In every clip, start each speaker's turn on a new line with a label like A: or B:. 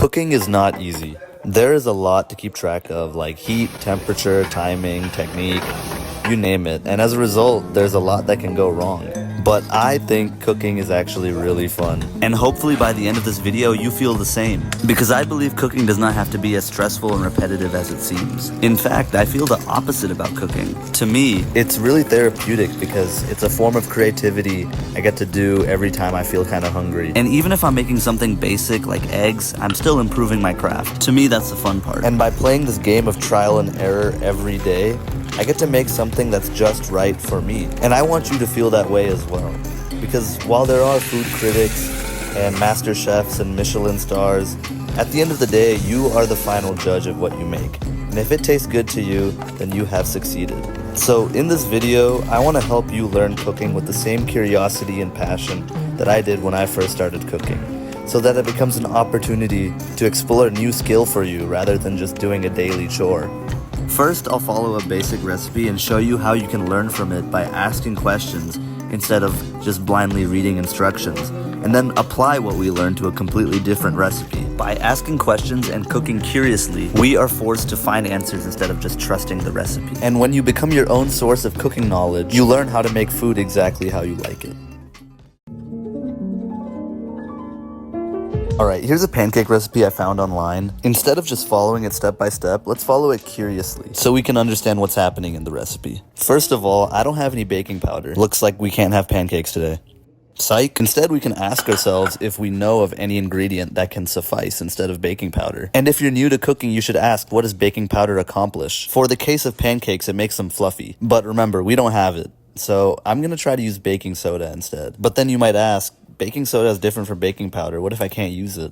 A: Cooking is not easy. There is a lot to keep track of, like heat, temperature, timing, technique, you name it. And as a result, there's a lot that can go wrong. But I think cooking is actually really fun. And hopefully by the end of this video, you feel the same. Because I believe cooking does not have to be as stressful and repetitive as it seems. In fact, I feel the opposite about cooking. To me, it's really therapeutic because it's a form of creativity I get to do every time I feel kind of hungry. And even if I'm making something basic like eggs, I'm still improving my craft. To me, that's the fun part. And by playing this game of trial and error every day, I get to make something that's just right for me. And I want you to feel that way as well. Because while there are food critics and master chefs and Michelin stars, at the end of the day, you are the final judge of what you make. And if it tastes good to you, then you have succeeded. So in this video, I want to help you learn cooking with the same curiosity and passion that I did when I first started cooking, so that it becomes an opportunity to explore a new skill for you rather than just doing a daily chore. First, I'll follow a basic recipe and show you how you can learn from it by asking questions instead of just blindly reading instructions, and then apply what we learned to a completely different recipe. By asking questions and cooking curiously, we are forced to find answers instead of just trusting the recipe. And when you become your own source of cooking knowledge, you learn how to make food exactly how you like it. Alright, here's a pancake recipe I found online. Instead of just following it step by step, let's follow it curiously so we can understand what's happening in the recipe. First of all, I don't have any baking powder. Looks like we can't have pancakes today. Psych. Instead, we can ask ourselves if we know of any ingredient that can suffice instead of baking powder. And if you're new to cooking, you should ask, what does baking powder accomplish? For the case of pancakes, it makes them fluffy. But remember, we don't have it. So I'm gonna try to use baking soda instead. But then you might ask, baking soda is different from baking powder. What if I can't use it?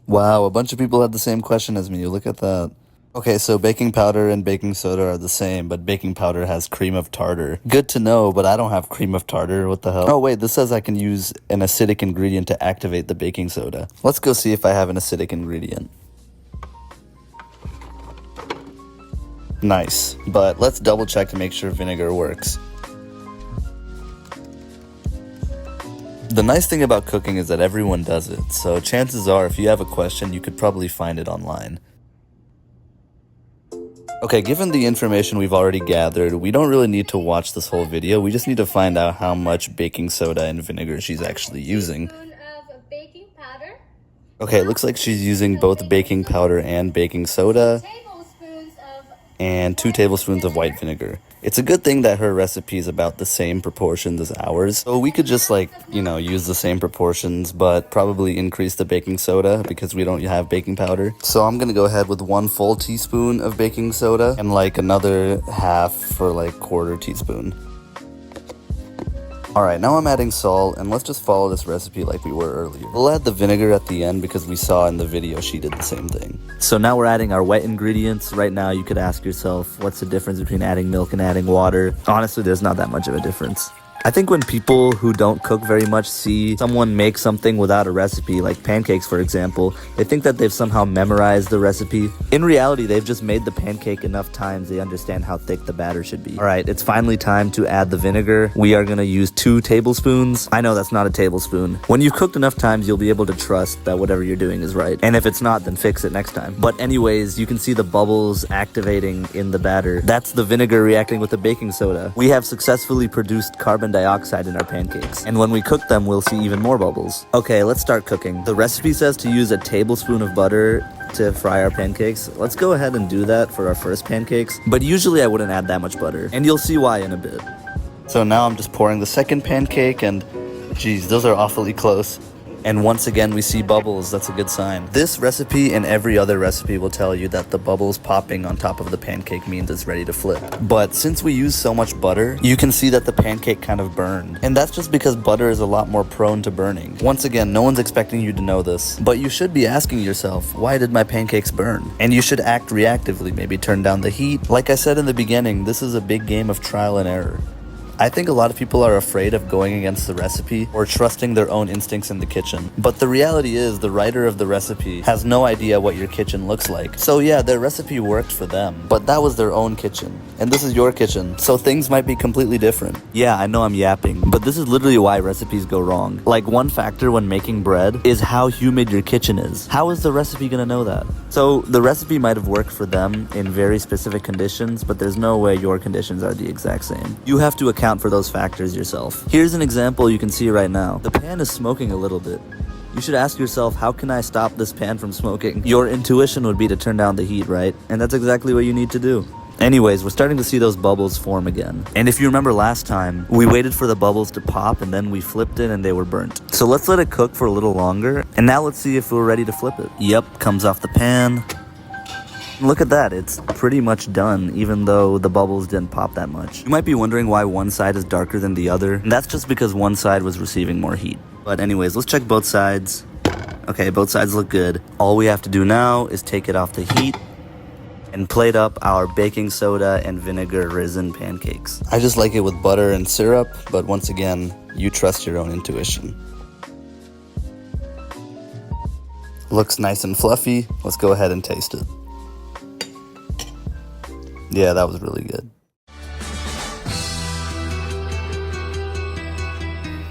A: Wow, a bunch of people had the same question as me. Look at that. Okay, so baking powder and baking soda are the same, but baking powder has cream of tartar. Good to know, but I don't have cream of tartar. What the hell? Oh wait, this says I can use an acidic ingredient to activate the baking soda. Let's go see if I have an acidic ingredient. Nice, but let's double check to make sure vinegar works. The nice thing about cooking is that everyone does it, so chances are if you have a question, you could probably find it online. Okay, given the information we've already gathered, we don't really need to watch this whole video. We just need to find out how much baking soda and vinegar she's actually using. Okay, it looks like she's using both baking powder and baking soda, and 2 tablespoons of white vinegar. It's a good thing that her recipe is about the same proportions as ours. So we could just use the same proportions, but probably increase the baking soda because we don't have baking powder. So I'm gonna go ahead with 1 full teaspoon of baking soda and another half for 1/4 teaspoon. Alright, now I'm adding salt, and let's just follow this recipe like we were earlier. We'll add the vinegar at the end because we saw in the video she did the same thing. So now we're adding our wet ingredients. Right now you could ask yourself, what's the difference between adding milk and adding water? Honestly, there's not that much of a difference. I think when people who don't cook very much see someone make something without a recipe, like pancakes for example, they think that they've somehow memorized the recipe. In reality, they've just made the pancake enough times they understand how thick the batter should be. Alright, it's finally time to add the vinegar. We are going to use 2 tablespoons. I know that's not a tablespoon. When you've cooked enough times, you'll be able to trust that whatever you're doing is right. And if it's not, then fix it next time. But anyways, you can see the bubbles activating in the batter. That's the vinegar reacting with the baking soda. We have successfully produced carbon dioxide in our pancakes, and when we cook them, we'll see even more bubbles. Okay, let's start cooking. The recipe says to use a tablespoon of butter to fry our pancakes. Let's go ahead and do that for our first pancakes, but usually I wouldn't add that much butter, and you'll see why in a bit. So now I'm just pouring the second pancake, and geez, those are awfully close. And once again, we see bubbles. That's a good sign. This recipe and every other recipe will tell you that the bubbles popping on top of the pancake means it's ready to flip. But since we use so much butter, you can see that the pancake kind of burned. And that's just because butter is a lot more prone to burning. Once again, no one's expecting you to know this, but you should be asking yourself, why did my pancakes burn? And you should act reactively, maybe turn down the heat. Like I said in the beginning, this is a big game of trial and error. I think a lot of people are afraid of going against the recipe or trusting their own instincts in the kitchen. But the reality is the writer of the recipe has no idea what your kitchen looks like. So yeah, their recipe worked for them, but that was their own kitchen. And this is your kitchen, so things might be completely different. Yeah, I know I'm yapping, but this is literally why recipes go wrong. Like, one factor when making bread is how humid your kitchen is. How is the recipe gonna know that? So the recipe might have worked for them in very specific conditions, but there's no way your conditions are the exact same. You have to account for those factors yourself. Here's an example you can see right now. The pan is smoking a little bit. You should ask yourself, how can I stop this pan from smoking? Your intuition would be to turn down the heat, right? And that's exactly what you need to do. Anyways, we're starting to see those bubbles form again. And if you remember last time, we waited for the bubbles to pop and then we flipped it and they were burnt. So let's let it cook for a little longer. And now let's see if we're ready to flip it. Yep, comes off the pan. Look at that, it's pretty much done, even though the bubbles didn't pop that much. You might be wondering why one side is darker than the other, and that's just because one side was receiving more heat. But anyways, let's check both sides. Okay, both sides look good. All we have to do now is take it off the heat and plate up our baking soda and vinegar risen pancakes. I just like it with butter and syrup, but once again, you trust your own intuition. Looks nice and fluffy. Let's go ahead and taste it. Yeah, that was really good.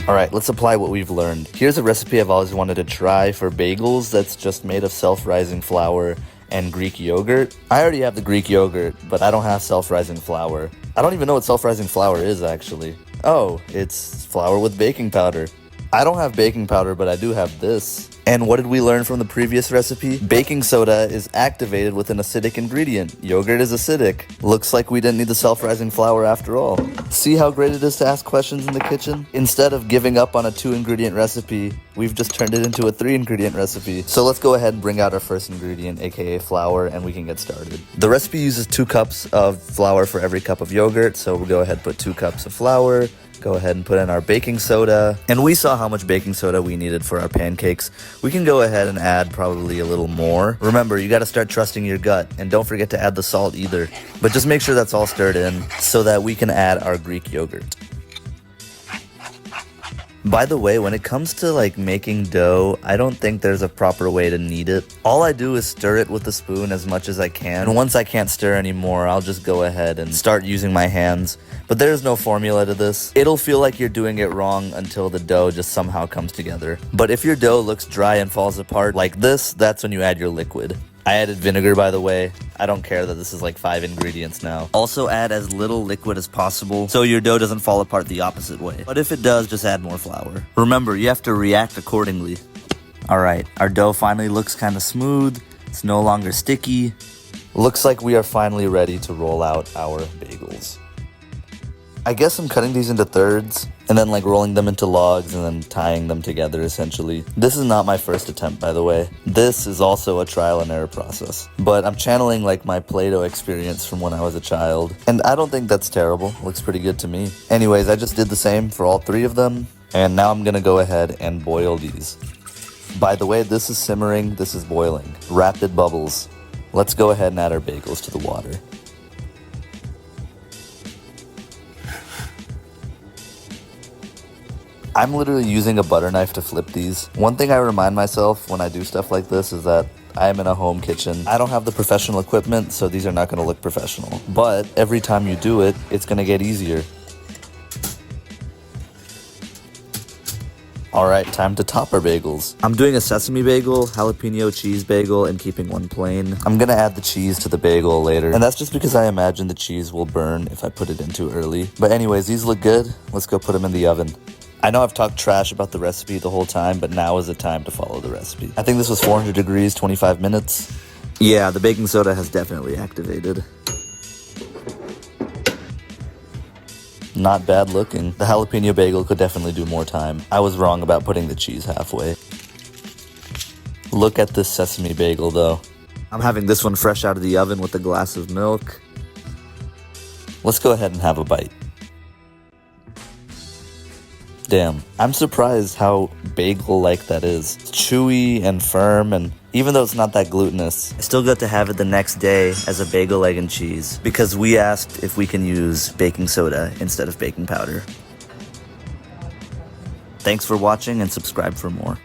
A: Alright, let's apply what we've learned. Here's a recipe I've always wanted to try for bagels that's just made of self-rising flour and Greek yogurt. I already have the Greek yogurt, but I don't have self-rising flour. I don't even know what self-rising flour is, actually. Oh, it's flour with baking powder. I don't have baking powder, but I do have this. And what did we learn from the previous recipe? Baking soda is activated with an acidic ingredient. Yogurt is acidic. Looks like we didn't need the self-rising flour after all. See how great it is to ask questions in the kitchen? Instead of giving up on a 2-ingredient recipe, we've just turned it into a 3-ingredient recipe. So let's go ahead and bring out our first ingredient, aka flour, and we can get started. The recipe uses 2 cups of flour for every cup of yogurt, so we'll go ahead and put 2 cups of flour. Go ahead and put in our baking soda. And we saw how much baking soda we needed for our pancakes. We can go ahead and add probably a little more. Remember, you gotta start trusting your gut, and don't forget to add the salt either. But just make sure that's all stirred in so that we can add our Greek yogurt. By the way, when it comes to like making dough, I don't think there's a proper way to knead it. All I do is stir it with a spoon as much as I can. And once I can't stir anymore, I'll just go ahead and start using my hands. But there's no formula to this. It'll feel like you're doing it wrong until the dough just somehow comes together. But if your dough looks dry and falls apart like this, that's when you add your liquid. I added vinegar, by the way. I don't care that this is like 5 ingredients now. Also add as little liquid as possible so your dough doesn't fall apart the opposite way. But if it does, just add more flour. Remember, you have to react accordingly. Alright, our dough finally looks kind of smooth. It's no longer sticky. Looks like we are finally ready to roll out our bagels. I guess I'm cutting these into thirds and then like rolling them into logs and then tying them together essentially. This is not my first attempt, by the way. This is also a trial and error process. But I'm channeling like my Play-Doh experience from when I was a child. And I don't think that's terrible. Looks pretty good to me. Anyways, I just did the same for all 3 of them. And now I'm gonna go ahead and boil these. By the way, this is simmering, this is boiling. Rapid bubbles. Let's go ahead and add our bagels to the water. I'm literally using a butter knife to flip these. One thing I remind myself when I do stuff like this is that I am in a home kitchen. I don't have the professional equipment, so these are not gonna look professional. But every time you do it, it's gonna get easier. Alright, time to top our bagels. I'm doing a sesame bagel, jalapeno cheese bagel, and keeping one plain. I'm gonna add the cheese to the bagel later, and that's just because I imagine the cheese will burn if I put it in too early. But anyways, these look good. Let's go put them in the oven. I know I've talked trash about the recipe the whole time, but now is the time to follow the recipe. I think this was 400 degrees, 25 minutes. Yeah, the baking soda has definitely activated. Not bad looking. The jalapeno bagel could definitely do more time. I was wrong about putting the cheese halfway. Look at this sesame bagel though. I'm having this one fresh out of the oven with a glass of milk. Let's go ahead and have a bite. Damn, I'm surprised how bagel-like that is. It's chewy and firm, and even though it's not that glutinous, I still got to have it the next day as a bagel, egg, and cheese because we asked if we can use baking soda instead of baking powder. Thanks for watching and subscribe for more.